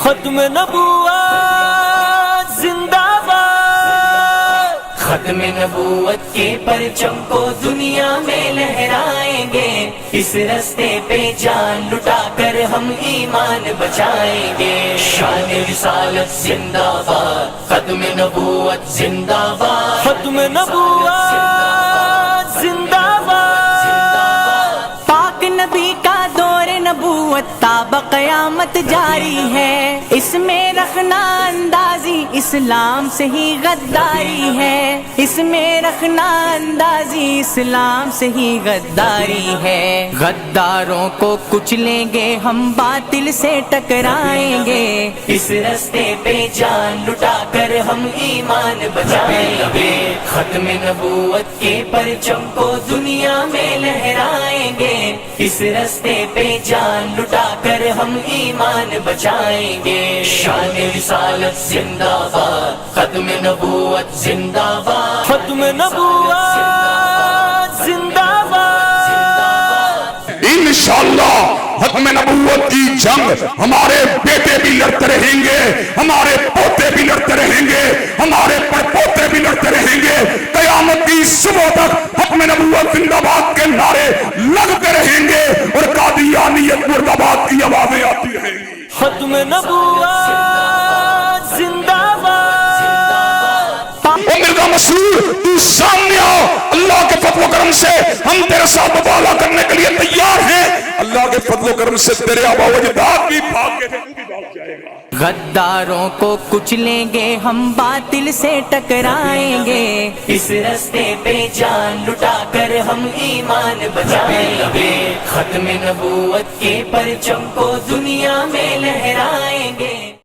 ختم نبوت زندہ باد، ختم نبوت کے پرچم کو دنیا میں لہرائیں گے، اس رستے پہ جان لٹا کر ہم ایمان بچائیں گے۔ شان رسالت زندہ باد، ختم نبوت زندہ باد، ختم نبوت زندہ باد۔ پاک نبی کا دور نبوت تا بقیامت جاری ہے، اس میں رکھنا اندازی اسلام سے ہی غداری ہے، اس میں رکھنا اندازی اسلام سے ہی غداری ہے۔ غداروں کو کچلیں گے ہم، باطل سے ٹکرائیں گے، اس رستے پہ جان لٹا کر ہم ایمان بچائیں گے۔ ختم نبوت کے پرچم کو دنیا میں لہرائیں گے، اس رستے پہ جان لٹا کر ہم ایمان بچائیں گے۔ شان رسالت زندہ باد، ختم نبوت زندہ باد، ختم نبوت زندہ باد۔ انشاءاللہ ختم نبوت کی جنگ ہمارے بیٹے بھی لڑتے رہیں گے، ہمارے پوتے بھی لڑتے رہیں گے، ہمارے پڑپوتے بھی لڑتے رہیں گے۔ قیامت کی صبح تک ختم نبوت زندہ باد کے نعرے لگتے رہیں گے اور قادیانیت مرد آباد کی آوازیں آتی رہیں گی۔ ختم نبوت زندہ باد۔ او مرزا مسرور تو سامنے آ، اللہ کے فضل و کرم سے ہم تیرے ساتھ مباہلہ کرنے کے لیے تیار ہیں۔ اللہ کے فضل و کرم سے تیرے آبا و اجداد بھی بھاگ گئے تھے، تو بھی بھاگ جائے گا۔ غداروں کو کچلیں گے ہم، باطل سے ٹکرائیں گے، اس رستے پہ جان لٹا کر ہم ایمان بچائیں گے۔ ختم نبوت کے پرچم کو دنیا میں لہرائیں گے۔